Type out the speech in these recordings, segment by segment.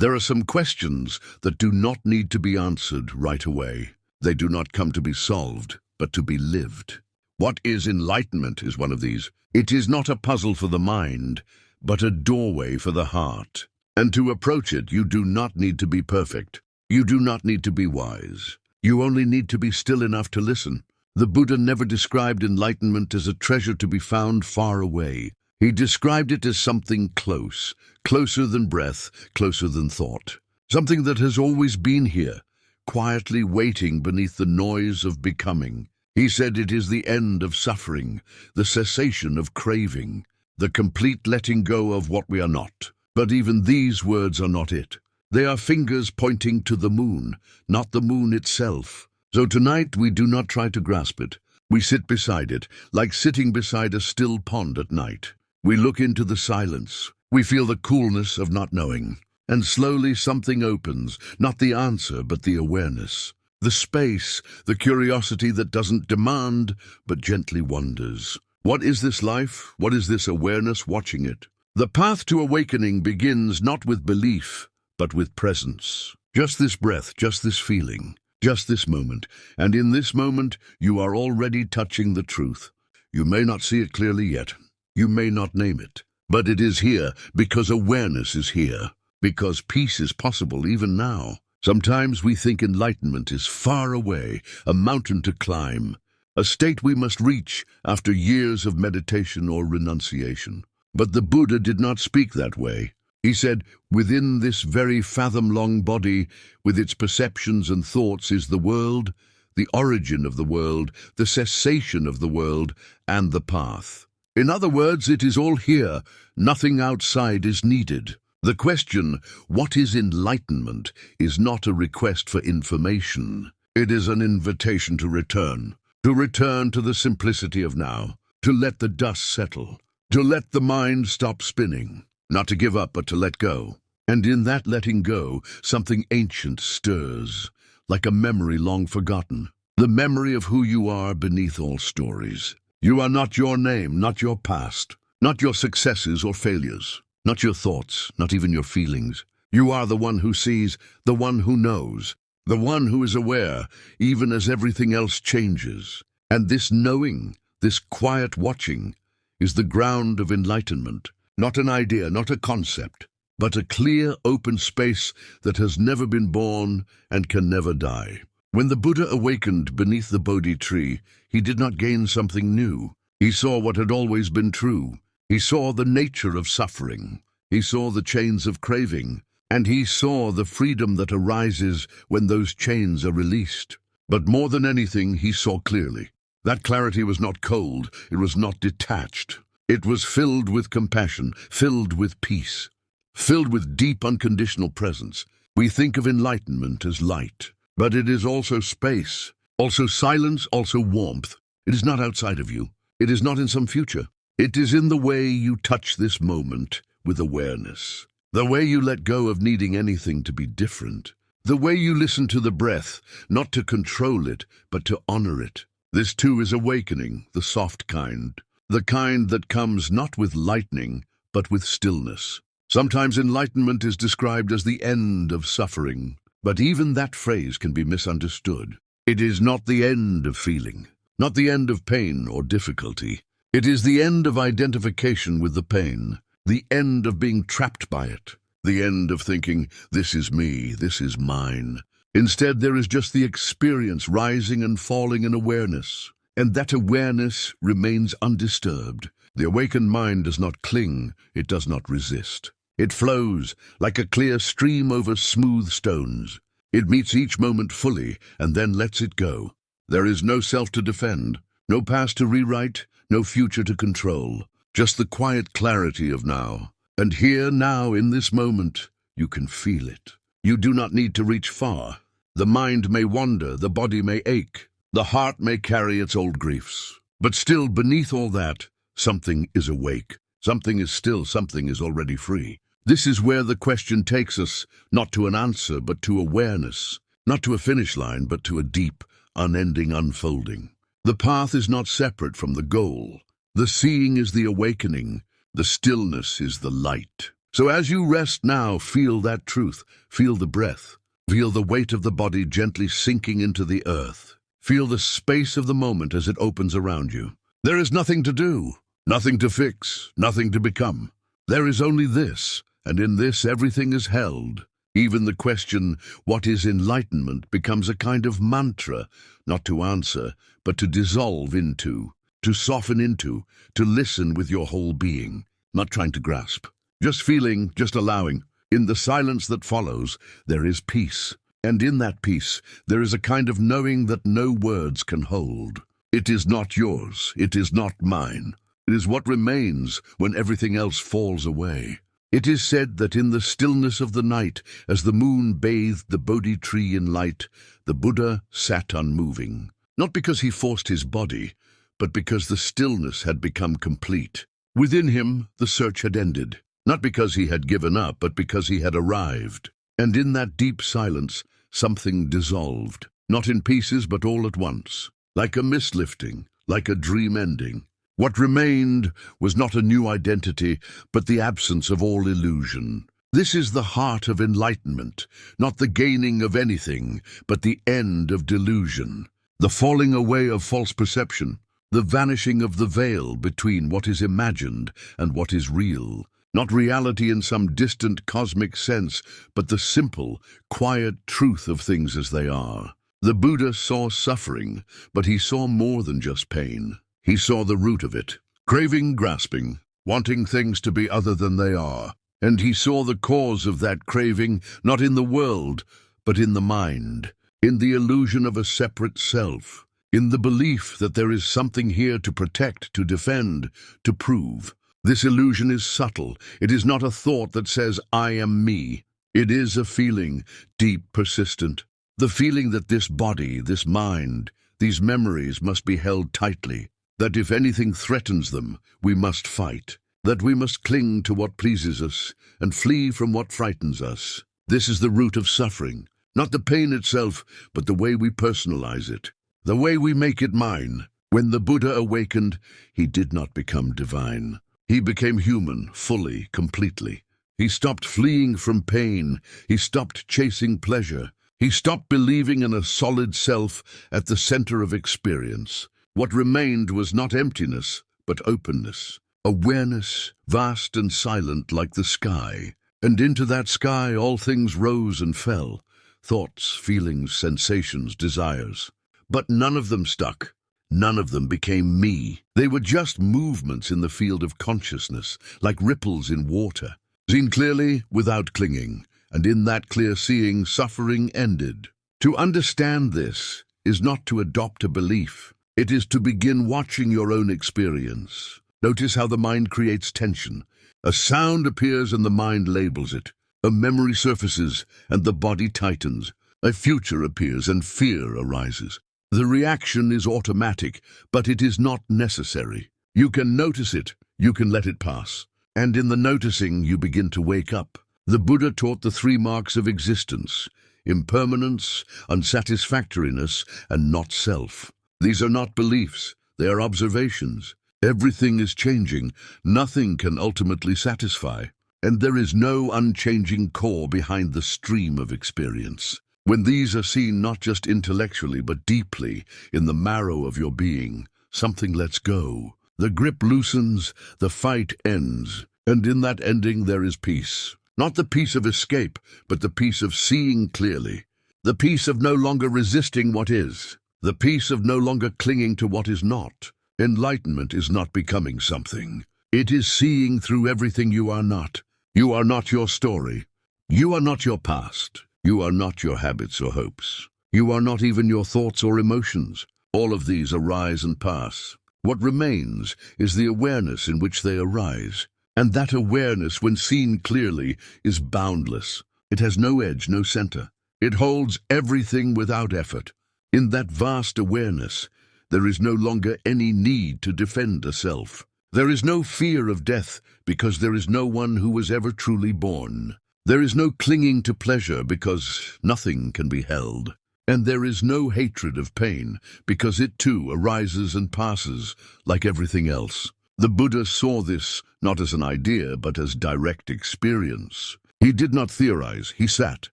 There are some questions that do not need to be answered right away. They do not come to be solved, but to be lived. What is enlightenment is one of these. It is not a puzzle for the mind, but a doorway for the heart. And to approach it, you do not need to be perfect. You do not need to be wise. You only need to be still enough to listen. The Buddha never described enlightenment as a treasure to be found far away. He described it as something close, closer than breath, closer than thought. Something that has always been here, quietly waiting beneath the noise of becoming. He said it is the end of suffering, the cessation of craving, the complete letting go of what we are not. But even these words are not it. They are fingers pointing to the moon, not the moon itself. So tonight we do not try to grasp it. We sit beside it, like sitting beside a still pond at night. We look into the silence. We feel the coolness of not knowing. And slowly something opens, not the answer, but the awareness. The space, the curiosity that doesn't demand, but gently wonders. What is this life? What is this awareness watching it? The path to awakening begins not with belief, but with presence. Just this breath, just this feeling, just this moment. And in this moment, you are already touching the truth. You may not see it clearly yet. You may not name it. But it is here because awareness is here. Because peace is possible even now. Sometimes we think enlightenment is far away, a mountain to climb, a state we must reach after years of meditation or renunciation. But the Buddha did not speak that way. He said, within this very fathom-long body, with its perceptions and thoughts, is the world, the origin of the world, the cessation of the world, and the path. In other words, it is all here. Nothing outside is needed. The question, what is enlightenment, is not a request for information. It is an invitation to return to the simplicity of now, to let the dust settle, to let the mind stop spinning, not to give up, but to let go. And in that letting go, something ancient stirs, like a memory long forgotten, the memory of who you are beneath all stories. You are not your name, not your past, not your successes or failures, not your thoughts, not even your feelings. You are the one who sees, the one who knows, the one who is aware, even as everything else changes. And this knowing, this quiet watching, is the ground of enlightenment. Not an idea, not a concept, but a clear, open space that has never been born and can never die. When the Buddha awakened beneath the Bodhi tree, he did not gain something new. He saw what had always been true. He saw the nature of suffering. He saw the chains of craving. And he saw the freedom that arises when those chains are released. But more than anything, he saw clearly. That clarity was not cold. It was not detached. It was filled with compassion, filled with peace, filled with deep unconditional presence. We think of enlightenment as light. But it is also space, also silence, also warmth. It is not outside of you. It is not in some future. It is in the way you touch this moment with awareness. The way you let go of needing anything to be different. The way you listen to the breath, not to control it, but to honor it. This too is awakening, the soft kind. The kind that comes not with lightning, but with stillness. Sometimes enlightenment is described as the end of suffering. But even that phrase can be misunderstood. It is not the end of feeling, not the end of pain or difficulty. It is the end of identification with the pain, the end of being trapped by it, the end of thinking, this is me, this is mine. Instead, there is just the experience rising and falling in awareness, and that awareness remains undisturbed. The awakened mind does not cling, it does not resist. It flows like a clear stream over smooth stones. It meets each moment fully and then lets it go. There is no self to defend, no past to rewrite, no future to control. Just the quiet clarity of now. And here, now, in this moment, you can feel it. You do not need to reach far. The mind may wander, the body may ache, the heart may carry its old griefs. But still, beneath all that, something is awake. Something is still, something is already free. This is where the question takes us, not to an answer, but to awareness. Not to a finish line, but to a deep, unending unfolding. The path is not separate from the goal. The seeing is the awakening. The stillness is the light. So as you rest now, feel that truth. Feel the breath. Feel the weight of the body gently sinking into the earth. Feel the space of the moment as it opens around you. There is nothing to do, nothing to fix, nothing to become. There is only this, and in this everything is held. Even the question, what is enlightenment, becomes a kind of mantra, not to answer, but to dissolve into, to soften into, to listen with your whole being, not trying to grasp. Just feeling, just allowing. In the silence that follows, there is peace. And in that peace, there is a kind of knowing that no words can hold. It is not yours. It is not mine. It is what remains when everything else falls away. It is said that in the stillness of the night, as the moon bathed the Bodhi tree in light, the Buddha sat unmoving. Not because he forced his body, but because the stillness had become complete. Within him, the search had ended. Not because he had given up, but because he had arrived. And in that deep silence, something dissolved, not in pieces, but all at once, like a mist lifting, like a dream ending. What remained was not a new identity, but the absence of all illusion. This is the heart of enlightenment, not the gaining of anything, but the end of delusion, the falling away of false perception, the vanishing of the veil between what is imagined and what is real. Not reality in some distant cosmic sense, but the simple, quiet truth of things as they are. The Buddha saw suffering, but he saw more than just pain. He saw the root of it, craving, grasping, wanting things to be other than they are. And he saw the cause of that craving, not in the world, but in the mind, in the illusion of a separate self, in the belief that there is something here to protect, to defend, to prove. This illusion is subtle. It is not a thought that says, I am me. It is a feeling, deep, persistent. The feeling that this body, this mind, these memories must be held tightly. That if anything threatens them, we must fight. That we must cling to what pleases us and flee from what frightens us. This is the root of suffering. Not the pain itself, but the way we personalize it. The way we make it mine. When the Buddha awakened, he did not become divine. He became human, fully, completely. He stopped fleeing from pain. He stopped chasing pleasure. He stopped believing in a solid self at the center of experience. What remained was not emptiness, but openness. Awareness, vast and silent like the sky. And into that sky all things rose and fell. Thoughts, feelings, sensations, desires. But none of them stuck. None of them became me. They were just movements in the field of consciousness, like ripples in water. Seen clearly, without clinging, and in that clear seeing, suffering ended. To understand this is not to adopt a belief. It is to begin watching your own experience. Notice how the mind creates tension. A sound appears and the mind labels it. A memory surfaces and the body tightens. A future appears and fear arises. The reaction is automatic, but it is not necessary. You can notice it, you can let it pass. And in the noticing, you begin to wake up. The Buddha taught the 3 marks of existence: impermanence, unsatisfactoriness, and not self. These are not beliefs, they are observations. Everything is changing, nothing can ultimately satisfy. And there is no unchanging core behind the stream of experience. When these are seen not just intellectually but deeply in the marrow of your being, something lets go. The grip loosens, the fight ends, and in that ending there is peace. Not the peace of escape, but the peace of seeing clearly. The peace of no longer resisting what is. The peace of no longer clinging to what is not. Enlightenment is not becoming something. It is seeing through everything you are not. You are not your story. You are not your past. You are not your habits or hopes. You are not even your thoughts or emotions. All of these arise and pass. What remains is the awareness in which they arise. And that awareness, when seen clearly, is boundless. It has no edge, no center. It holds everything without effort. In that vast awareness, there is no longer any need to defend a self. There is no fear of death because there is no one who was ever truly born. There is no clinging to pleasure because nothing can be held. And there is no hatred of pain because it too arises and passes like everything else. The Buddha saw this not as an idea, but as direct experience. He did not theorize, he sat.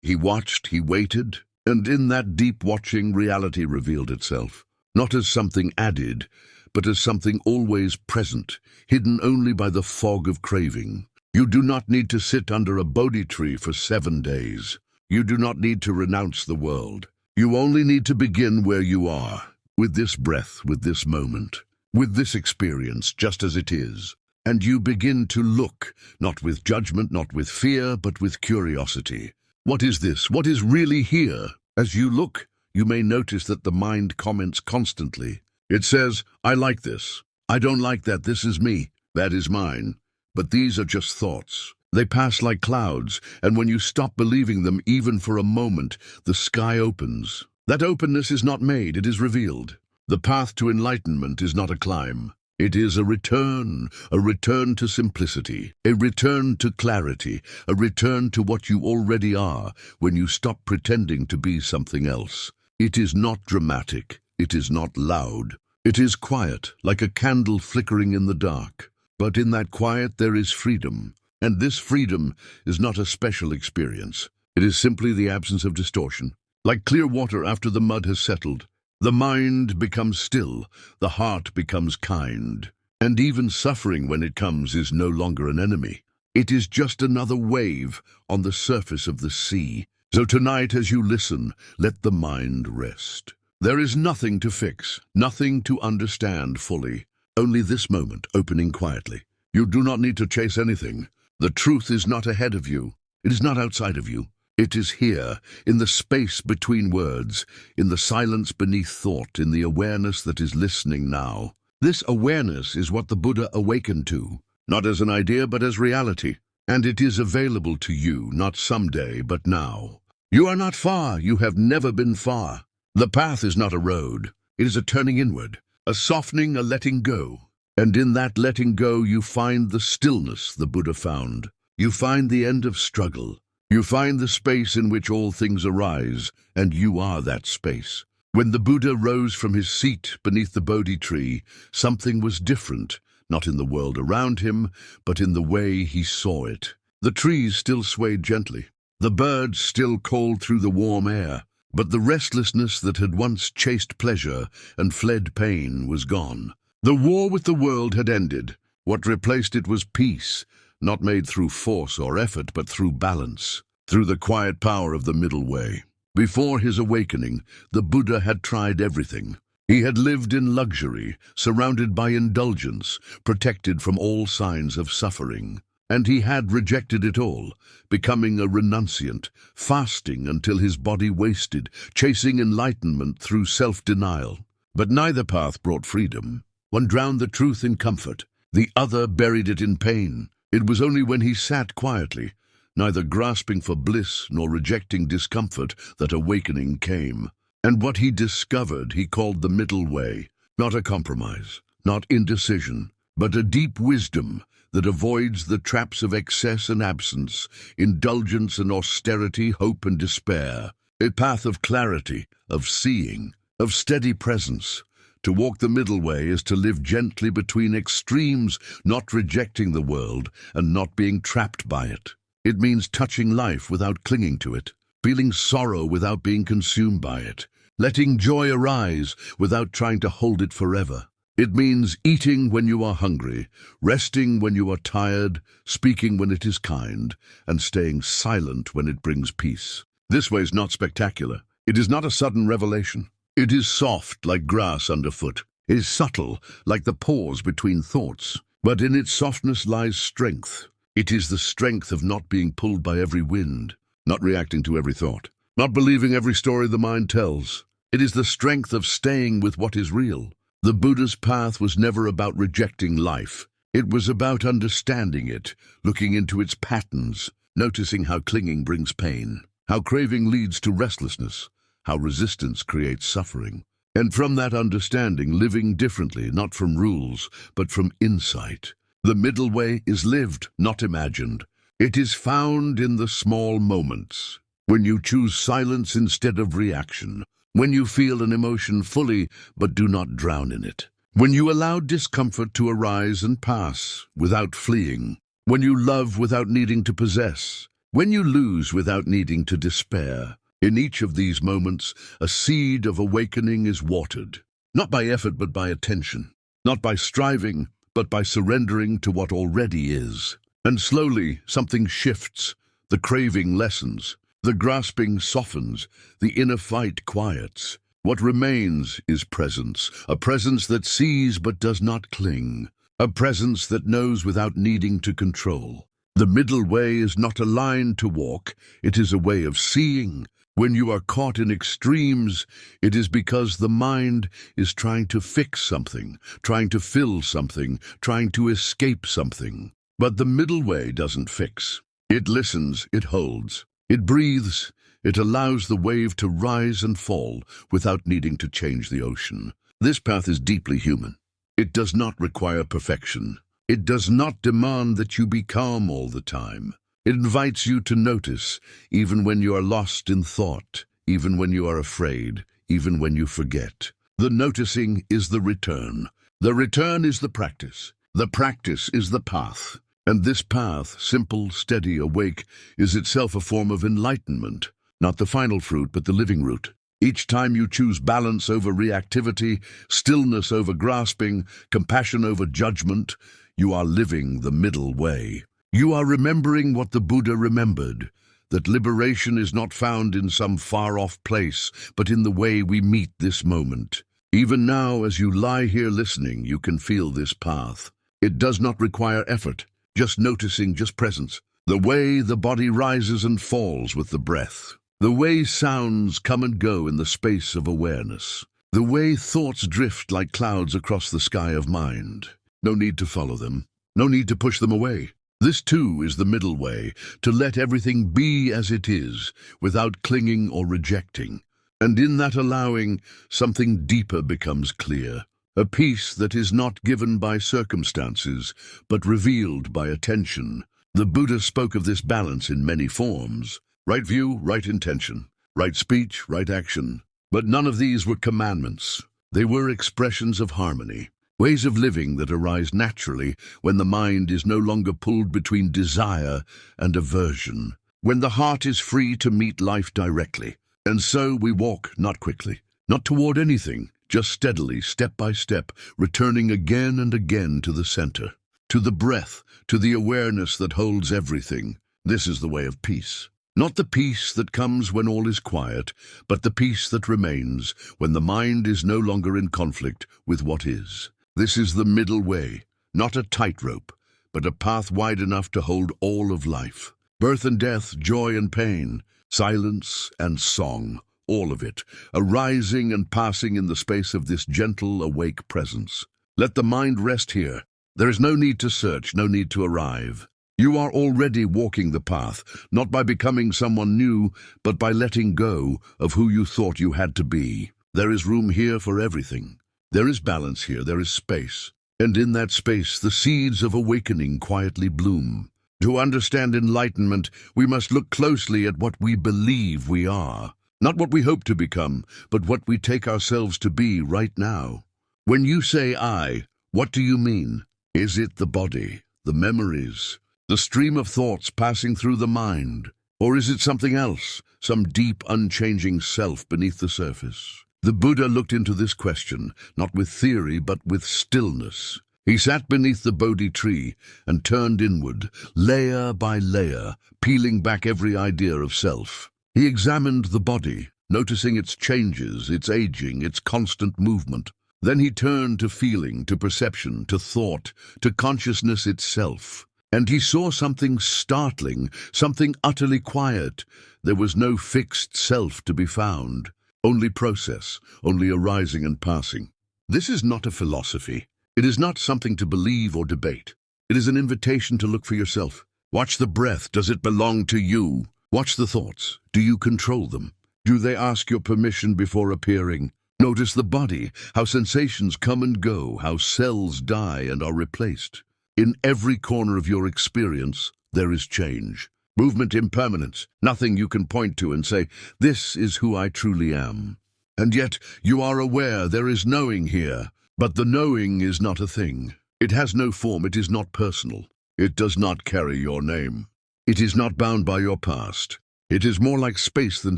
He watched, he waited, and in that deep watching, reality revealed itself. Not as something added, but as something always present, hidden only by the fog of craving. You do not need to sit under a Bodhi tree for 7 days. You do not need to renounce the world. You only need to begin where you are, with this breath, with this moment, with this experience, just as it is. And you begin to look, not with judgment, not with fear, but with curiosity. What is this? What is really here? As you look, you may notice that the mind comments constantly. It says, I like this. I don't like that. This is me. That is mine. But these are just thoughts. They pass like clouds, and when you stop believing them even for a moment, the sky opens. That openness is not made, it is revealed. The path to enlightenment is not a climb. It is a return to simplicity, a return to clarity, a return to what you already are when you stop pretending to be something else. It is not dramatic. It is not loud. It is quiet, like a candle flickering in the dark. But in that quiet there is freedom. And this freedom is not a special experience. It is simply the absence of distortion. Like clear water after the mud has settled, the mind becomes still, the heart becomes kind. And even suffering when it comes is no longer an enemy. It is just another wave on the surface of the sea. So tonight as you listen, let the mind rest. There is nothing to fix, nothing to understand fully. Only this moment opening quietly. You do not need to chase anything. The truth is not ahead of you. It is not outside of you. It is here, in the space between words, in the silence beneath thought, in the awareness that is listening now. This awareness is what the Buddha awakened to, not as an idea but as reality. And it is available to you, not someday, but now. You are not far. You have never been far. The path is not a road. It is a turning inward, a softening, a letting go. And in that letting go, you find the stillness the Buddha found. You find the end of struggle. You find the space in which all things arise, and you are that space. When the Buddha rose from his seat beneath the Bodhi tree, something was different, not in the world around him, but in the way he saw it. The trees still swayed gently. The birds still called through the warm air. But the restlessness that had once chased pleasure and fled pain was gone. The war with the world had ended. What replaced it was peace, not made through force or effort, but through balance, through the quiet power of the middle way. Before his awakening, the Buddha had tried everything. He had lived in luxury, surrounded by indulgence, protected from all signs of suffering. And he had rejected it all, becoming a renunciant, fasting until his body wasted, chasing enlightenment through self-denial. But neither path brought freedom. One drowned the truth in comfort, the other buried it in pain. It was only when he sat quietly, neither grasping for bliss nor rejecting discomfort, that awakening came. And what he discovered he called the middle way, not a compromise, not indecision, but a deep wisdom that avoids the traps of excess and absence, indulgence and austerity, hope and despair. A path of clarity, of seeing, of steady presence. To walk the middle way is to live gently between extremes, not rejecting the world and not being trapped by it. It means touching life without clinging to it, feeling sorrow without being consumed by it, letting joy arise without trying to hold it forever. It means eating when you are hungry, resting when you are tired, speaking when it is kind, and staying silent when it brings peace. This way is not spectacular. It is not a sudden revelation. It is soft like grass underfoot. It is subtle like the pause between thoughts. But in its softness lies strength. It is the strength of not being pulled by every wind, not reacting to every thought, not believing every story the mind tells. It is the strength of staying with what is real. The Buddha's path was never about rejecting life. It was about understanding it, looking into its patterns, noticing how clinging brings pain, how craving leads to restlessness, how resistance creates suffering. And from that understanding, living differently, not from rules, but from insight. The middle way is lived, not imagined. It is found in the small moments, when you choose silence instead of reaction, when you feel an emotion fully but do not drown in it. When you allow discomfort to arise and pass without fleeing, when you love without needing to possess, when you lose without needing to despair, in each of these moments, a seed of awakening is watered, not by effort but by attention, not by striving but by surrendering to what already is. And slowly something shifts, the craving lessens, the grasping softens, the inner fight quiets. What remains is presence, a presence that sees but does not cling, a presence that knows without needing to control. The middle way is not a line to walk, it is a way of seeing. When you are caught in extremes, it is because the mind is trying to fix something, trying to fill something, trying to escape something. But the middle way doesn't fix. It listens, it holds, it breathes, it allows the wave to rise and fall without needing to change the ocean. This path is deeply human. It does not require perfection. It does not demand that you be calm all the time. It invites you to notice, even when you are lost in thought, even when you are afraid, even when you forget. The noticing is the return. The return is the practice. The practice is the path. And this path, simple, steady, awake, is itself a form of enlightenment. Not the final fruit, but the living root. Each time you choose balance over reactivity, stillness over grasping, compassion over judgment, you are living the middle way. You are remembering what the Buddha remembered, that liberation is not found in some far-off place, but in the way we meet this moment. Even now, as you lie here listening, you can feel this path. It does not require effort, just noticing, just presence. The way the body rises and falls with the breath. The way sounds come and go in the space of awareness. The way thoughts drift like clouds across the sky of mind. No need to follow them. No need to push them away. This too is the middle way, to let everything be as it is, without clinging or rejecting. And in that allowing, something deeper becomes clear. A peace that is not given by circumstances, but revealed by attention. The Buddha spoke of this balance in many forms. Right view, right intention. Right speech, right action. But none of these were commandments. They were expressions of harmony. Ways of living that arise naturally when the mind is no longer pulled between desire and aversion. When the heart is free to meet life directly. And so we walk, not quickly, not toward anything, just steadily, step by step, returning again and again to the center, to the breath, to the awareness that holds everything. This is the way of peace. Not the peace that comes when all is quiet, but the peace that remains when the mind is no longer in conflict with what is. This is the middle way, not a tightrope, but a path wide enough to hold all of life. Birth and death, joy and pain, silence and song, all of it, arising and passing in the space of this gentle, awake presence. Let the mind rest here. There is no need to search, no need to arrive. You are already walking the path, not by becoming someone new, but by letting go of who you thought you had to be. There is room here for everything. There is balance here, there is space. And in that space, the seeds of awakening quietly bloom. To understand enlightenment, we must look closely at what we believe we are. Not what we hope to become, but what we take ourselves to be right now. When you say I, what do you mean? Is it the body, the memories, the stream of thoughts passing through the mind? Or is it something else, some deep, unchanging self beneath the surface? The Buddha looked into this question, not with theory, but with stillness. He sat beneath the Bodhi tree and turned inward, layer by layer, peeling back every idea of self. He examined the body, noticing its changes, its aging, its constant movement. Then he turned to feeling, to perception, to thought, to consciousness itself. And he saw something startling, something utterly quiet. There was no fixed self to be found. Only process, only arising and passing. This is not a philosophy. It is not something to believe or debate. It is an invitation to look for yourself. Watch the breath. Does it belong to you? Watch the thoughts. Do you control them? Do they ask your permission before appearing? Notice the body, how sensations come and go, how cells die and are replaced. In every corner of your experience, there is change. Movement, impermanence, nothing you can point to and say, this is who I truly am. And yet, you are aware there is knowing here. But the knowing is not a thing. It has no form, it is not personal. It does not carry your name. It is not bound by your past. It is more like space than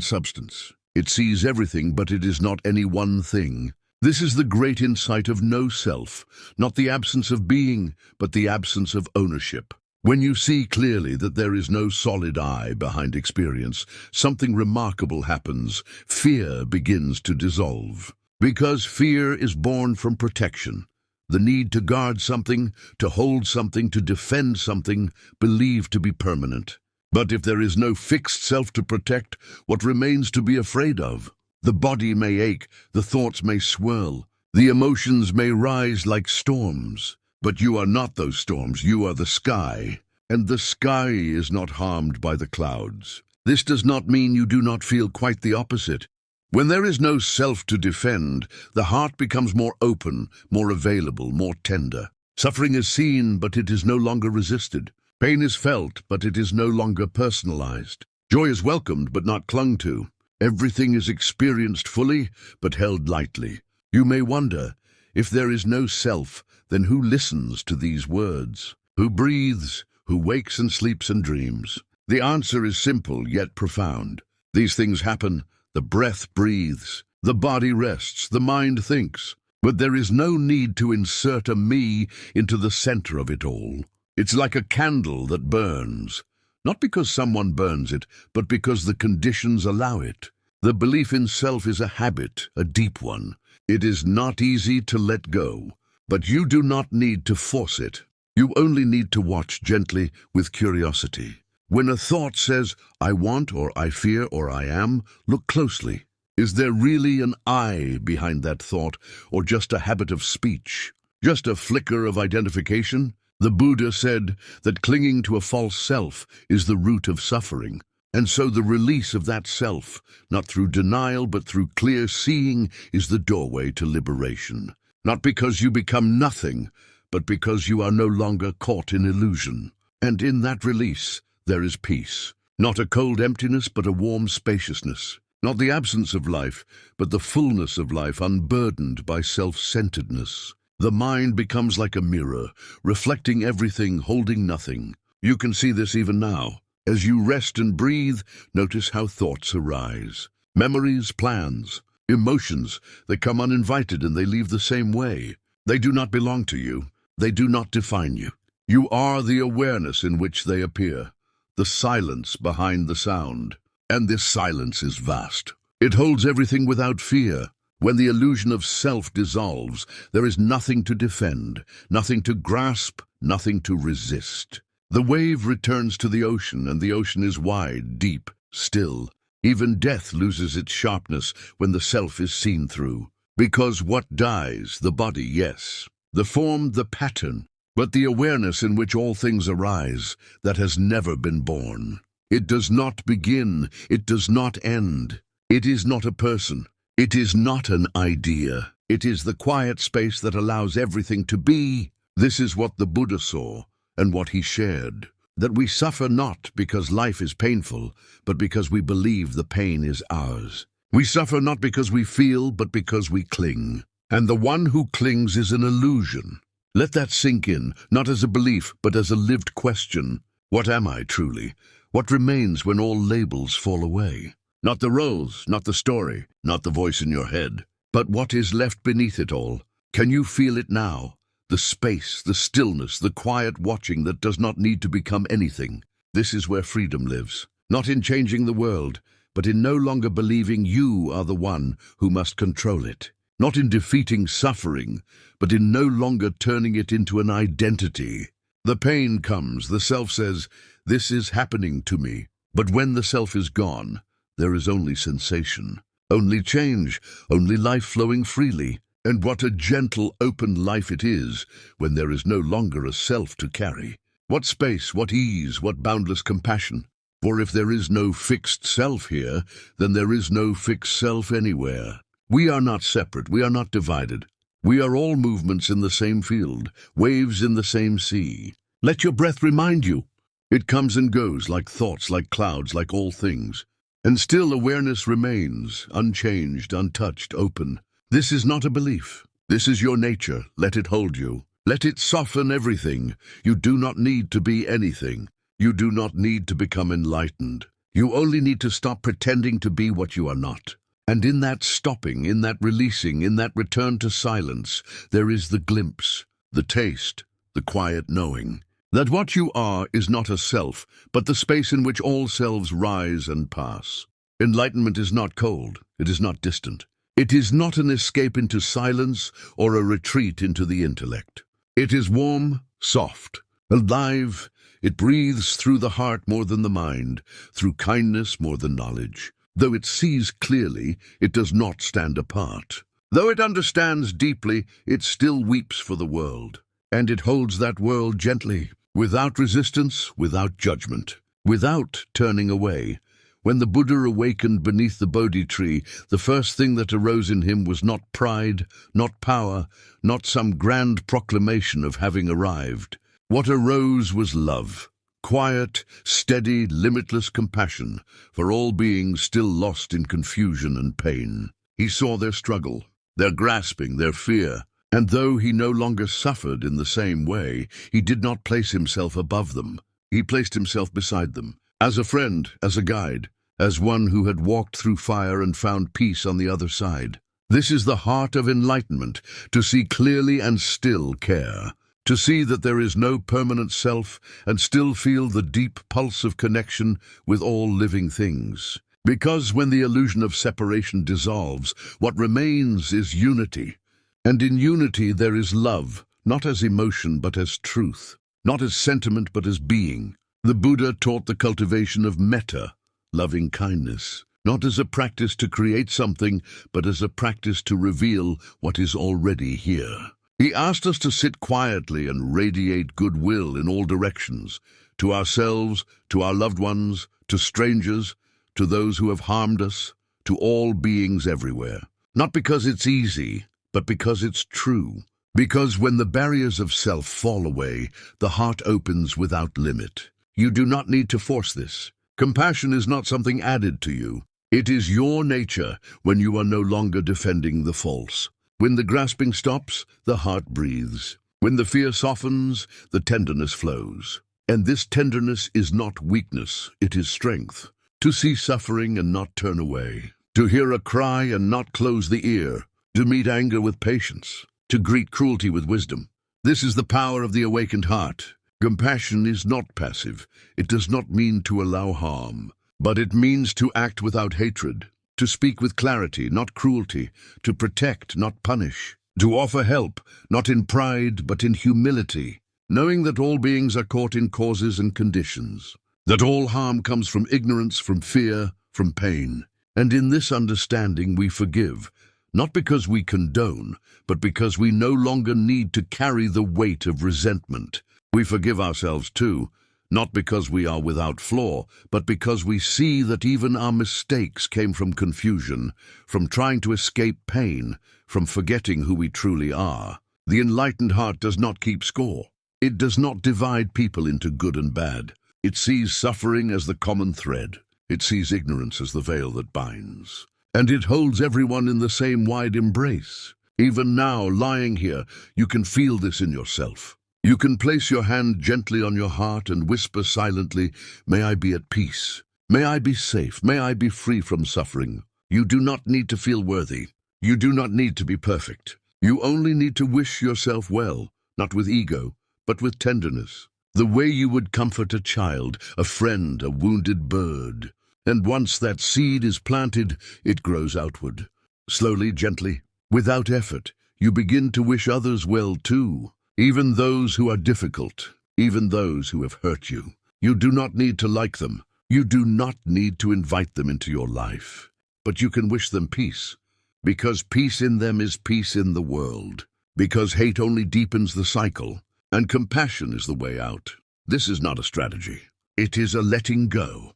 substance. It sees everything, but it is not any one thing. This is the great insight of no self, not the absence of being, but the absence of ownership. When you see clearly that there is no solid I behind experience, something remarkable happens. Fear begins to dissolve. Because fear is born from protection. The need to guard something, to hold something, to defend something, believed to be permanent. But if there is no fixed self to protect, what remains to be afraid of? The body may ache, the thoughts may swirl, the emotions may rise like storms. But you are not those storms, you are the sky. And the sky is not harmed by the clouds. This does not mean you do not feel quite the opposite. When there is no self to defend, the heart becomes more open, more available, more tender. Suffering is seen, but it is no longer resisted. Pain is felt, but it is no longer personalized. Joy is welcomed, but not clung to. Everything is experienced fully, but held lightly. You may wonder, if there is no self, then who listens to these words? Who breathes? Who wakes and sleeps and dreams? The answer is simple, yet profound. These things happen. The breath breathes. The body rests. The mind thinks. But there is no need to insert a me into the center of it all. It's like a candle that burns. Not because someone burns it, but because the conditions allow it. The belief in self is a habit, a deep one. It is not easy to let go, but you do not need to force it. You only need to watch gently with curiosity. When a thought says, I want, or I fear, or I am, look closely. Is there really an I behind that thought, or just a habit of speech? Just a flicker of identification? The Buddha said that clinging to a false self is the root of suffering. And so the release of that self, not through denial but through clear seeing, is the doorway to liberation. Not because you become nothing, but because you are no longer caught in illusion. And in that release, there is peace. Not a cold emptiness, but a warm spaciousness. Not the absence of life, but the fullness of life unburdened by self-centeredness. The mind becomes like a mirror, reflecting everything, holding nothing. You can see this even now. As you rest and breathe, notice how thoughts arise. Memories, plans, emotions, they come uninvited and they leave the same way. They do not belong to you. They do not define you. You are the awareness in which they appear, the silence behind the sound. And this silence is vast. It holds everything without fear. When the illusion of self dissolves, there is nothing to defend, nothing to grasp, nothing to resist. The wave returns to the ocean, and the ocean is wide, deep, still. Even death loses its sharpness when the self is seen through. Because what dies? The body, yes. The form, the pattern. But the awareness in which all things arise, that has never been born. It does not begin. It does not end. It is not a person. It is not an idea. It is the quiet space that allows everything to be. This is what the Buddha saw and what he shared. That we suffer not because life is painful, but because we believe the pain is ours. We suffer not because we feel, but because we cling. And the one who clings is an illusion. Let that sink in, not as a belief, but as a lived question. What am I truly? What remains when all labels fall away? Not the rose, not the story, not the voice in your head, but what is left beneath it all. Can you feel it now? The space, the stillness, the quiet watching that does not need to become anything. This is where freedom lives. Not in changing the world, but in no longer believing you are the one who must control it. Not in defeating suffering, but in no longer turning it into an identity. The pain comes, the self says, this is happening to me. But when the self is gone, there is only sensation, only change, only life flowing freely. And what a gentle, open life it is when there is no longer a self to carry. What space, what ease, what boundless compassion. For if there is no fixed self here, then there is no fixed self anywhere. We are not separate, we are not divided. We are all movements in the same field, waves in the same sea. Let your breath remind you. It comes and goes like thoughts, like clouds, like all things. And still awareness remains, unchanged, untouched, open. This is not a belief. This is your nature. Let it hold you. Let it soften everything. You do not need to be anything. You do not need to become enlightened. You only need to stop pretending to be what you are not. And in that stopping, in that releasing, in that return to silence, there is the glimpse, the taste, the quiet knowing that what you are is not a self, but the space in which all selves rise and pass. Enlightenment is not cold. It is not distant. It is not an escape into silence or a retreat into the intellect. It is warm, soft, alive. It breathes through the heart more than the mind, through kindness more than knowledge. Though it sees clearly, it does not stand apart. Though it understands deeply, it still weeps for the world. And it holds that world gently, without resistance, without judgment, without turning away. When the Buddha awakened beneath the Bodhi tree, the first thing that arose in him was not pride, not power, not some grand proclamation of having arrived. What arose was love, quiet, steady, limitless compassion for all beings still lost in confusion and pain. He saw their struggle, their grasping, their fear, and though he no longer suffered in the same way, he did not place himself above them. He placed himself beside them, as a friend, as a guide, as one who had walked through fire and found peace on the other side. This is the heart of enlightenment, to see clearly and still care, to see that there is no permanent self and still feel the deep pulse of connection with all living things. Because when the illusion of separation dissolves, what remains is unity. And in unity there is love, not as emotion but as truth, not as sentiment but as being. The Buddha taught the cultivation of metta, loving kindness, not as a practice to create something, but as a practice to reveal what is already here. He asked us to sit quietly and radiate goodwill in all directions, to ourselves, to our loved ones, to strangers, to those who have harmed us, to all beings everywhere. Not because it's easy, but because it's true. Because when the barriers of self fall away, the heart opens without limit. You do not need to force this. Compassion is not something added to you. It is your nature when you are no longer defending the false. When the grasping stops, the heart breathes. When the fear softens, the tenderness flows. And this tenderness is not weakness, it is strength. To see suffering and not turn away. To hear a cry and not close the ear. To meet anger with patience. To greet cruelty with wisdom. This is the power of the awakened heart. Compassion is not passive. It does not mean to allow harm, but it means to act without hatred, to speak with clarity, not cruelty, to protect, not punish, to offer help, not in pride, but in humility, knowing that all beings are caught in causes and conditions, that all harm comes from ignorance, from fear, from pain. And in this understanding we forgive, not because we condone, but because we no longer need to carry the weight of resentment. We forgive ourselves too, not because we are without flaw, but because we see that even our mistakes came from confusion, from trying to escape pain, from forgetting who we truly are. The enlightened heart does not keep score. It does not divide people into good and bad. It sees suffering as the common thread. It sees ignorance as the veil that binds. And it holds everyone in the same wide embrace. Even now, lying here, you can feel this in yourself. You can place your hand gently on your heart and whisper silently, "May I be at peace. May I be safe. May I be free from suffering." You do not need to feel worthy. You do not need to be perfect. You only need to wish yourself well, not with ego, but with tenderness. The way you would comfort a child, a friend, a wounded bird. And once that seed is planted, it grows outward. Slowly, gently, without effort, you begin to wish others well too. Even those who are difficult, even those who have hurt you. You do not need to like them. You do not need to invite them into your life. But you can wish them peace, because peace in them is peace in the world. Because hate only deepens the cycle, and compassion is the way out. This is not a strategy. It is a letting go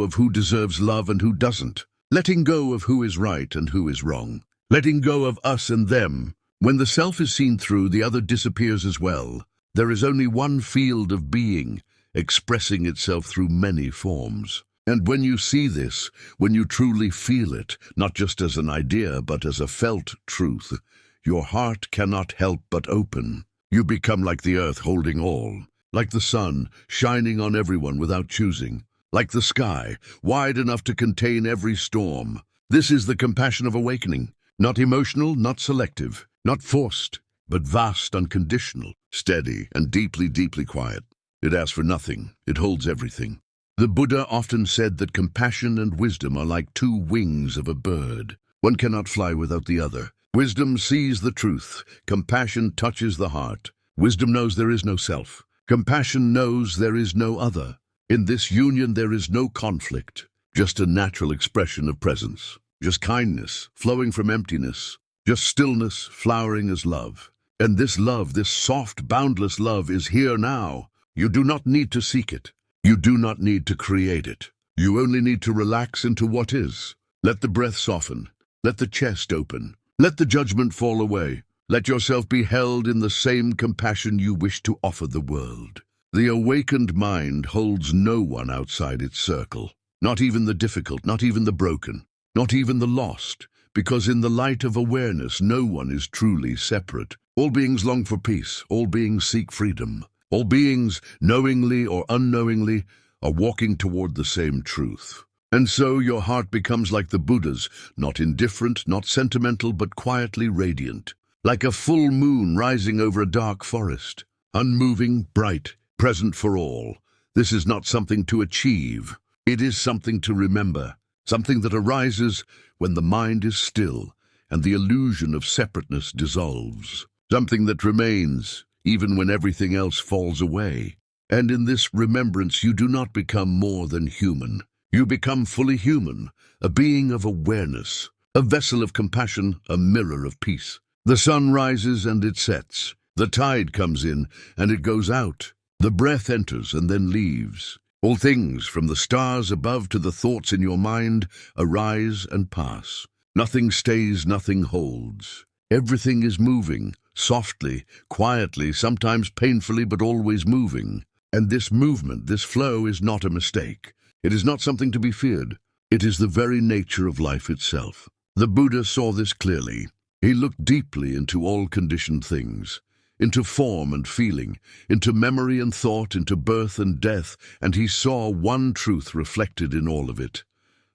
of who deserves love and who doesn't. Letting go of who is right and who is wrong. Letting go of us and them. When the self is seen through, the other disappears as well. There is only one field of being, expressing itself through many forms. And when you see this, when you truly feel it, not just as an idea, but as a felt truth, your heart cannot help but open. You become like the earth holding all, like the sun shining on everyone without choosing, like the sky wide enough to contain every storm. This is the compassion of awakening, not emotional, not selective, not forced, but vast, unconditional, steady, and deeply, deeply quiet. It asks for nothing. It holds everything. The Buddha often said that compassion and wisdom are like two wings of a bird. One cannot fly without the other. Wisdom sees the truth. Compassion touches the heart. Wisdom knows there is no self. Compassion knows there is no other. In this union there is no conflict, just a natural expression of presence. Just kindness flowing from emptiness. Just stillness flowering as love. And this love, this soft, boundless love, is here now. You do not need to seek it. You do not need to create it. You only need to relax into what is. Let the breath soften. Let the chest open. Let the judgment fall away. Let yourself be held in the same compassion you wish to offer the world. The awakened mind holds no one outside its circle. Not even the difficult, not even the broken, not even the lost. Because in the light of awareness, no one is truly separate. All beings long for peace. All beings seek freedom. All beings, knowingly or unknowingly, are walking toward the same truth. And so your heart becomes like the Buddha's, not indifferent, not sentimental, but quietly radiant. Like a full moon rising over a dark forest. Unmoving, bright, present for all. This is not something to achieve. It is something to remember. Something that arises when the mind is still and the illusion of separateness dissolves. Something that remains even when everything else falls away. And in this remembrance you do not become more than human. You become fully human, a being of awareness, a vessel of compassion, a mirror of peace. The sun rises and it sets. The tide comes in and it goes out. The breath enters and then leaves. All things, from the stars above to the thoughts in your mind, arise and pass. Nothing stays, nothing holds. Everything is moving, softly, quietly, sometimes painfully, but always moving. And this movement, this flow, is not a mistake. It is not something to be feared. It is the very nature of life itself. The Buddha saw this clearly. He looked deeply into all conditioned things, into form and feeling, into memory and thought, into birth and death, and he saw one truth reflected in all of it.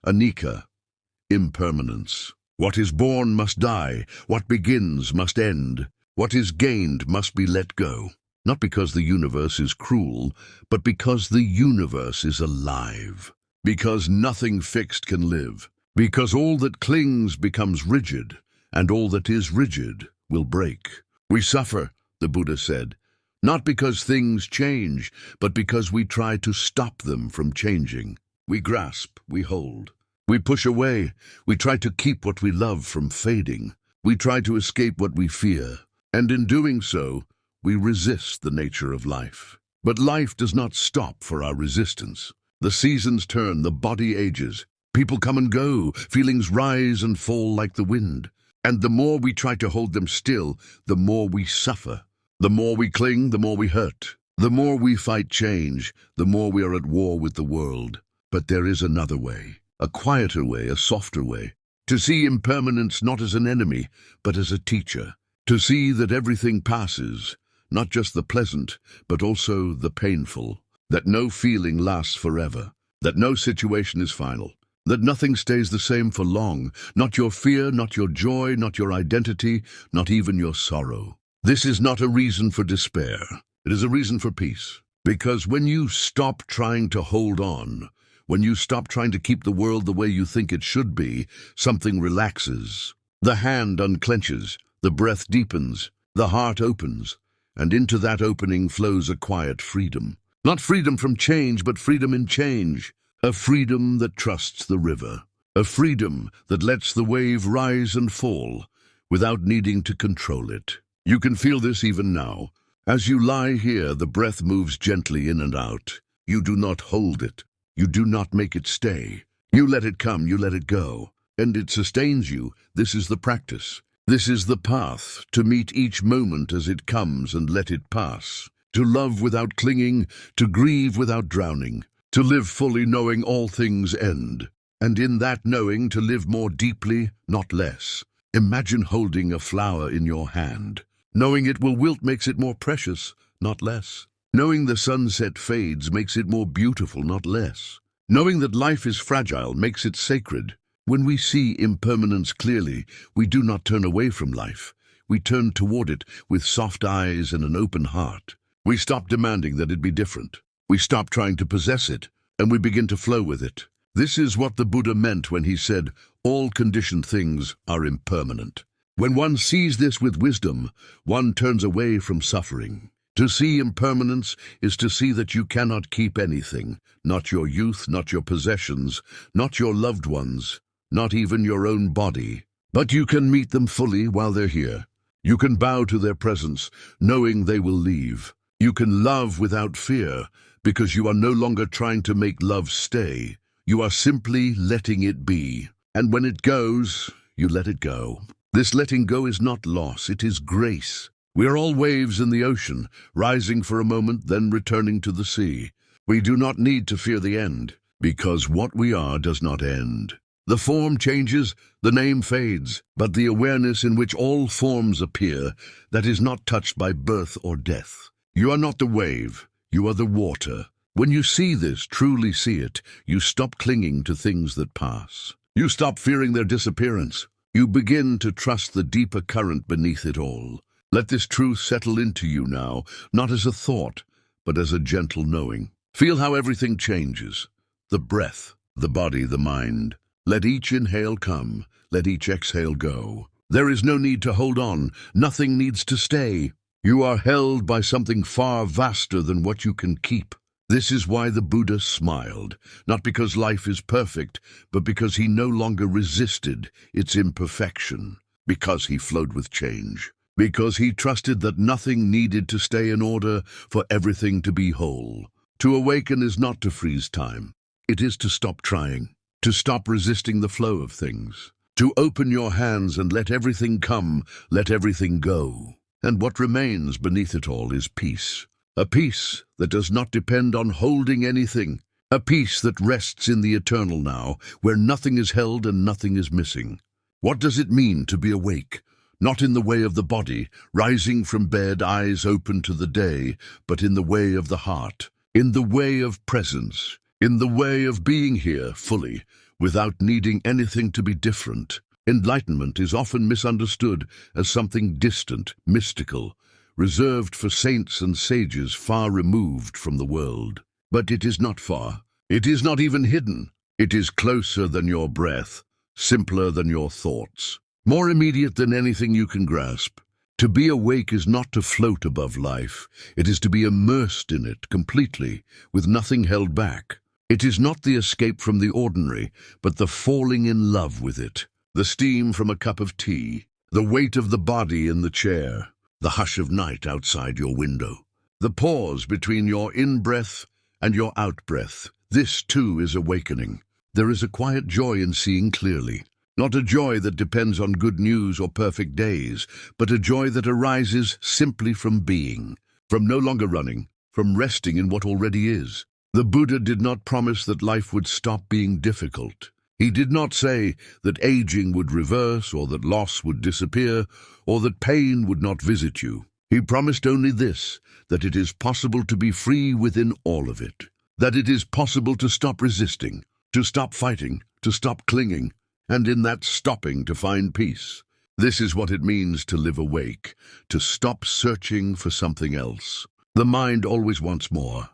Anicca, impermanence. What is born must die. What begins must end. What is gained must be let go. Not because the universe is cruel, but because the universe is alive. Because nothing fixed can live. Because all that clings becomes rigid, and all that is rigid will break. We suffer, the Buddha said, not because things change, but because we try to stop them from changing. We grasp, we hold. We push away. We try to keep what we love from fading. We try to escape what we fear. And in doing so, we resist the nature of life. But life does not stop for our resistance. The seasons turn, the body ages. People come and go, feelings rise and fall like the wind. And the more we try to hold them still, the more we suffer. The more we cling, the more we hurt. The more we fight change, the more we are at war with the world. But there is another way, a quieter way, a softer way. To see impermanence not as an enemy, but as a teacher. To see that everything passes, not just the pleasant, but also the painful. That no feeling lasts forever. That no situation is final. That nothing stays the same for long. Not your fear, not your joy, not your identity, not even your sorrow. This is not a reason for despair. It is a reason for peace. Because when you stop trying to hold on, when you stop trying to keep the world the way you think it should be, something relaxes. The hand unclenches, the breath deepens, the heart opens, and into that opening flows a quiet freedom. Not freedom from change, but freedom in change. A freedom that trusts the river. A freedom that lets the wave rise and fall without needing to control it. You can feel this even now. As you lie here, the breath moves gently in and out. You do not hold it. You do not make it stay. You let it come, you let it go. And it sustains you. This is the practice. This is the path, to meet each moment as it comes and let it pass. To love without clinging, to grieve without drowning. To live fully knowing all things end. And in that knowing to live more deeply, not less. Imagine holding a flower in your hand. Knowing it will wilt makes it more precious, not less. Knowing the sunset fades makes it more beautiful, not less. Knowing that life is fragile makes it sacred. When we see impermanence clearly, we do not turn away from life. We turn toward it with soft eyes and an open heart. We stop demanding that it be different. We stop trying to possess it, and we begin to flow with it. This is what the Buddha meant when he said, all conditioned things are impermanent. When one sees this with wisdom, one turns away from suffering. To see impermanence is to see that you cannot keep anything, not your youth, not your possessions, not your loved ones, not even your own body. But you can meet them fully while they're here. You can bow to their presence, knowing they will leave. You can love without fear, because you are no longer trying to make love stay. You are simply letting it be. And when it goes, you let it go. This letting go is not loss, it is grace. We are all waves in the ocean, rising for a moment, then returning to the sea. We do not need to fear the end, because what we are does not end. The form changes, the name fades, but the awareness in which all forms appear, that is not touched by birth or death. You are not the wave, you are the water. When you see this, truly see it, you stop clinging to things that pass. You stop fearing their disappearance. You begin to trust the deeper current beneath it all. Let this truth settle into you now, not as a thought, but as a gentle knowing. Feel how everything changes. The breath, the body, the mind. Let each inhale come, let each exhale go. There is no need to hold on, nothing needs to stay. You are held by something far vaster than what you can keep. This is why the Buddha smiled, not because life is perfect, but because he no longer resisted its imperfection, because he flowed with change, because he trusted that nothing needed to stay in order for everything to be whole. To awaken is not to freeze time. It is to stop trying, to stop resisting the flow of things, to open your hands and let everything come, let everything go. And what remains beneath it all is peace. A peace that does not depend on holding anything. A peace that rests in the eternal now, where nothing is held and nothing is missing. What does it mean to be awake? Not in the way of the body, rising from bed, eyes open to the day, but in the way of the heart, in the way of presence, in the way of being here fully, without needing anything to be different. Enlightenment is often misunderstood as something distant, mystical, reserved for saints and sages far removed from the world. But it is not far. It is not even hidden. It is closer than your breath, simpler than your thoughts, more immediate than anything you can grasp. To be awake is not to float above life. It is to be immersed in it completely, with nothing held back. It is not the escape from the ordinary, but the falling in love with it. The steam from a cup of tea, the weight of the body in the chair, the hush of night outside your window, the pause between your in-breath and your out-breath. This, too, is awakening. There is a quiet joy in seeing clearly. Not a joy that depends on good news or perfect days, but a joy that arises simply from being, from no longer running, from resting in what already is. The Buddha did not promise that life would stop being difficult. He did not say that aging would reverse, or that loss would disappear, or that pain would not visit you. He promised only this, that it is possible to be free within all of it, that it is possible to stop resisting, to stop fighting, to stop clinging, and in that stopping to find peace. This is what it means to live awake, to stop searching for something else. The mind always wants more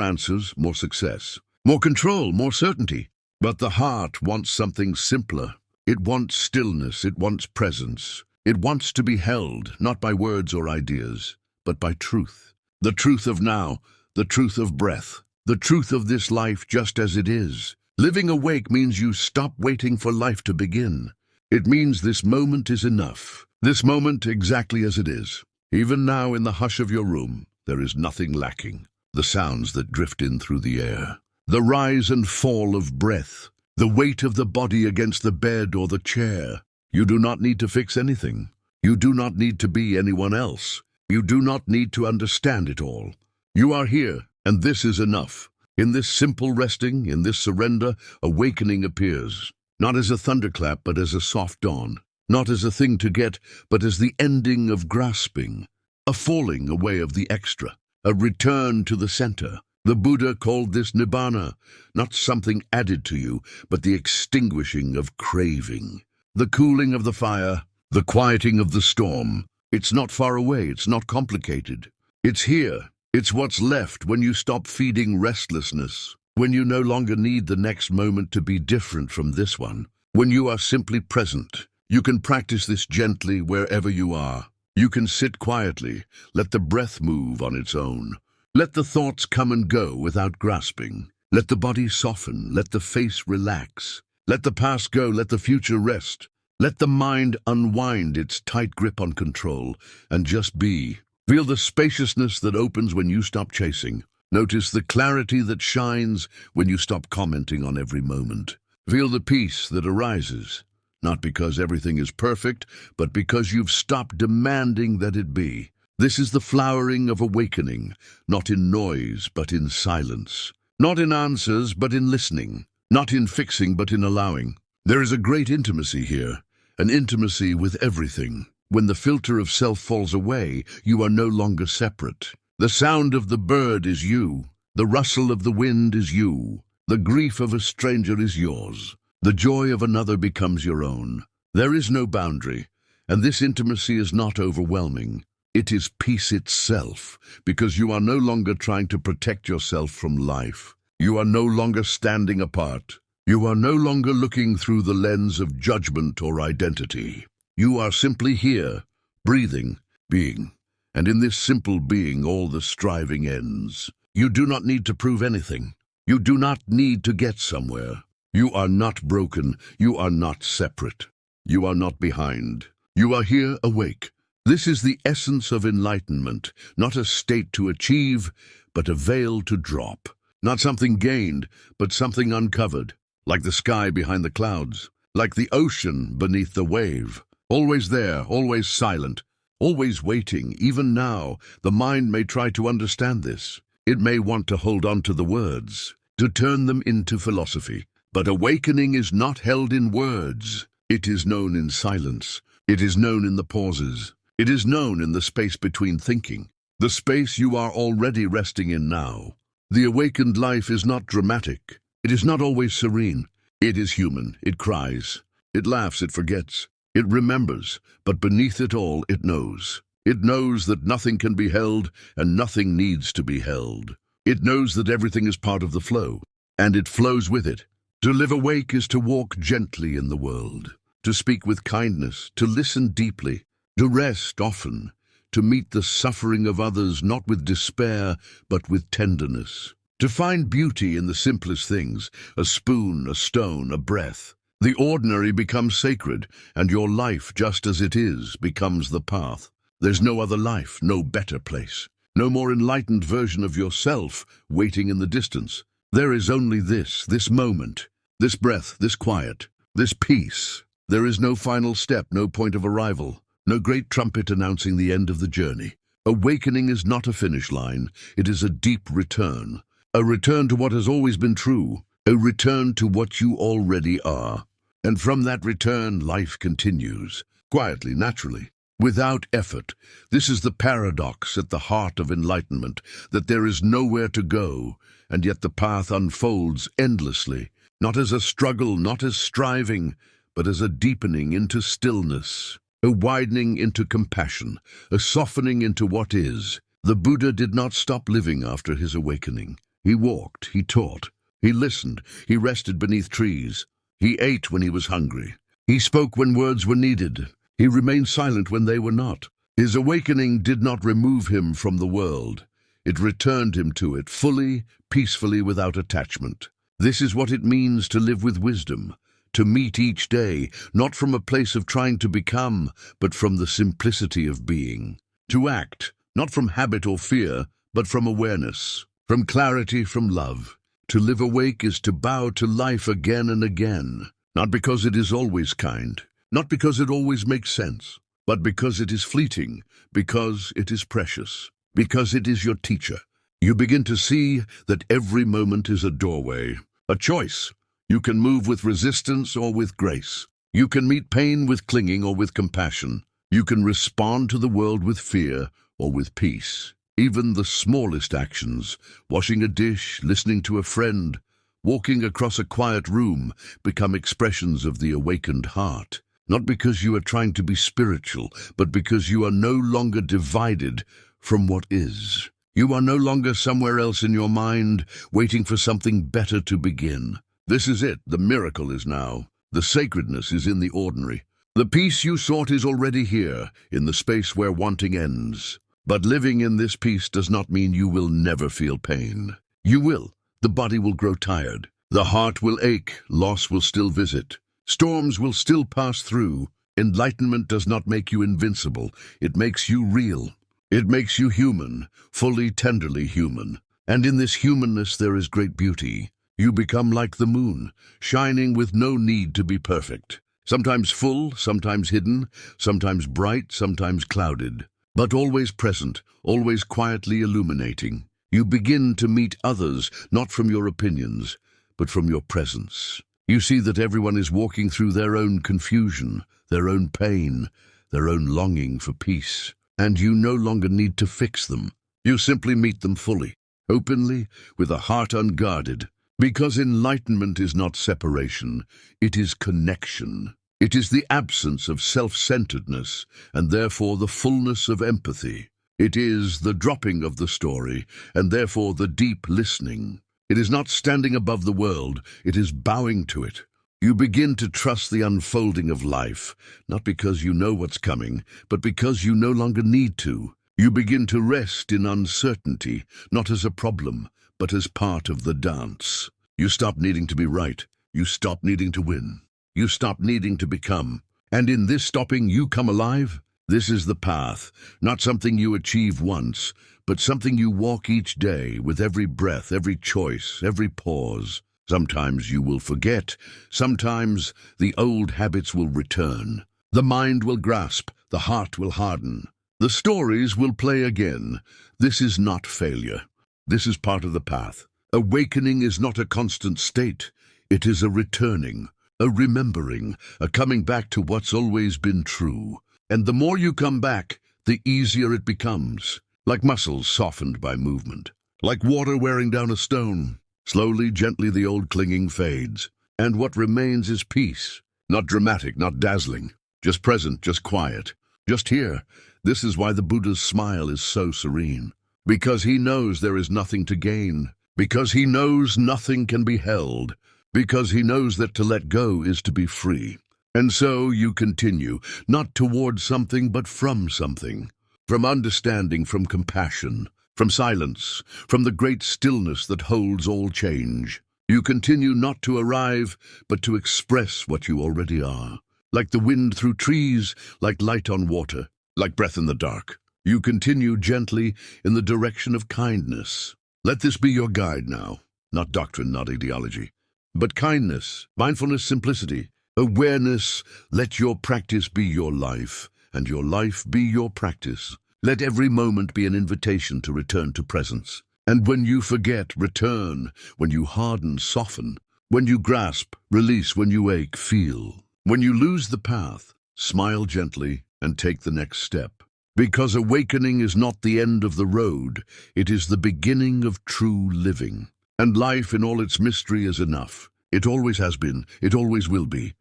answers, more success, more control, more certainty. But the heart wants something simpler. It wants stillness, it wants presence. It wants to be held, not by words or ideas, but by truth. The truth of now, the truth of breath, the truth of this life just as it is. Living awake means you stop waiting for life to begin. It means this moment is enough. This moment exactly as it is. Even now in the hush of your room, there is nothing lacking. The sounds that drift in through the air, the rise and fall of breath, the weight of the body against the bed or the chair. You do not need to fix anything. You do not need to be anyone else. You do not need to understand it all. You are here, and this is enough. In this simple resting, in this surrender, awakening appears, not as a thunderclap but as a soft dawn, not as a thing to get, but as the ending of grasping, a falling away of the extra, a return to the center. The Buddha called this nibbana, not something added to you, but the extinguishing of craving, the cooling of the fire, the quieting of the storm. It's not far away, it's not complicated. It's here. It's what's left when you stop feeding restlessness, when you no longer need the next moment to be different from this one, when you are simply present. You can practice this gently wherever you are. You can sit quietly, let the breath move on its own. Let the thoughts come and go without grasping. Let the body soften, let the face relax. Let the past go, let the future rest. Let the mind unwind its tight grip on control and just be. Feel the spaciousness that opens when you stop chasing. Notice the clarity that shines when you stop commenting on every moment. Feel the peace that arises, not because everything is perfect, but because you've stopped demanding that it be. This is the flowering of awakening, not in noise, but in silence. Not in answers, but in listening. Not in fixing, but in allowing. There is a great intimacy here, an intimacy with everything. When the filter of self falls away, you are no longer separate. The sound of the bird is you. The rustle of the wind is you. The grief of a stranger is yours. The joy of another becomes your own. There is no boundary, and this intimacy is not overwhelming. It is peace itself, because you are no longer trying to protect yourself from life. You are no longer standing apart. You are no longer looking through the lens of judgment or identity. You are simply here, breathing, being. And in this simple being, all the striving ends. You do not need to prove anything. You do not need to get somewhere. You are not broken. You are not separate. You are not behind. You are here, awake. This is the essence of enlightenment, not a state to achieve, but a veil to drop. Not something gained, but something uncovered, like the sky behind the clouds, like the ocean beneath the wave. Always there, always silent, always waiting. Even now, the mind may try to understand this. It may want to hold on to the words, to turn them into philosophy. But awakening is not held in words. It is known in silence. It is known in the pauses. It is known in the space between thinking, the space you are already resting in now. The awakened life is not dramatic. It is not always serene. It is human. It cries. It laughs. It forgets. It remembers. But beneath it all, it knows. It knows that nothing can be held and nothing needs to be held. It knows that everything is part of the flow, and it flows with it. To live awake is to walk gently in the world, to speak with kindness, to listen deeply, to rest often, to meet the suffering of others not with despair, but with tenderness, to find beauty in the simplest things, a spoon, a stone, a breath. The ordinary becomes sacred, and your life, just as it is, becomes the path. There's no other life, no better place, no more enlightened version of yourself waiting in the distance. There is only this moment, this breath, this quiet, this peace. There is no final step, no point of arrival. No great trumpet announcing the end of the journey. Awakening is not a finish line. It is a deep return. A return to what has always been true. A return to what you already are. And from that return, life continues. Quietly, naturally, without effort. This is the paradox at the heart of enlightenment, that there is nowhere to go, and yet the path unfolds endlessly. Not as a struggle, not as striving, but as a deepening into stillness. A widening into compassion, a softening into what is. The Buddha did not stop living after his awakening. He walked, he taught, he listened, he rested beneath trees. He ate when he was hungry. He spoke when words were needed. He remained silent when they were not. His awakening did not remove him from the world. It returned him to it fully, peacefully, without attachment. This is what it means to live with wisdom. To meet each day, not from a place of trying to become, but from the simplicity of being. To act, not from habit or fear, but from awareness, from clarity, from love. To live awake is to bow to life again and again, not because it is always kind, not because it always makes sense, but because it is fleeting, because it is precious, because it is your teacher. You begin to see that every moment is a doorway, a choice. You can move with resistance or with grace. You can meet pain with clinging or with compassion. You can respond to the world with fear or with peace. Even the smallest actions, washing a dish, listening to a friend, walking across a quiet room, become expressions of the awakened heart. Not because you are trying to be spiritual, but because you are no longer divided from what is. You are no longer somewhere else in your mind, waiting for something better to begin. This is it. The miracle is now. The sacredness is in the ordinary. The peace you sought is already here, in the space where wanting ends. But living in this peace does not mean you will never feel pain. You will. The body will grow tired. The heart will ache. Loss will still visit. Storms will still pass through. Enlightenment does not make you invincible. It makes you real. It makes you human, fully, tenderly human. And in this humanness there is great beauty. You become like the moon, shining with no need to be perfect. Sometimes full, sometimes hidden, sometimes bright, sometimes clouded. But always present, always quietly illuminating. You begin to meet others, not from your opinions, but from your presence. You see that everyone is walking through their own confusion, their own pain, their own longing for peace. And you no longer need to fix them. You simply meet them fully, openly, with a heart unguarded. Because enlightenment is not separation, it is connection. It is the absence of self-centeredness, and therefore the fullness of empathy. It is the dropping of the story, and therefore the deep listening. It is not standing above the world, it is bowing to it. You begin to trust the unfolding of life, not because you know what's coming, but because you no longer need to. You begin to rest in uncertainty, not as a problem, but as part of the dance. You stop needing to be right. You stop needing to win. You stop needing to become. And in this stopping, you come alive. This is the path, not something you achieve once, but something you walk each day with every breath, every choice, every pause. Sometimes you will forget. Sometimes the old habits will return. The mind will grasp. The heart will harden. The stories will play again. This is not failure. This is part of the path. Awakening is not a constant state. It is a returning, a remembering, a coming back to what's always been true. And the more you come back, the easier it becomes. Like muscles softened by movement. Like water wearing down a stone. Slowly, gently, the old clinging fades. And what remains is peace. Not dramatic, not dazzling. Just present, just quiet. Just here. This is why the Buddha's smile is so serene. Because he knows there is nothing to gain. Because he knows nothing can be held. Because he knows that to let go is to be free. And so you continue, not towards something, but from something. From understanding, from compassion, from silence, from the great stillness that holds all change. You continue not to arrive, but to express what you already are. Like the wind through trees, like light on water, like breath in the dark. You continue gently in the direction of kindness. Let this be your guide now. Not doctrine, not ideology, but kindness, mindfulness, simplicity, awareness. Let your practice be your life, and your life be your practice. Let every moment be an invitation to return to presence. And when you forget, return. When you harden, soften. When you grasp, release. When you ache, feel. When you lose the path, smile gently and take the next step. Because awakening is not the end of the road, it is the beginning of true living. And life in all its mystery is enough. It always has been, it always will be.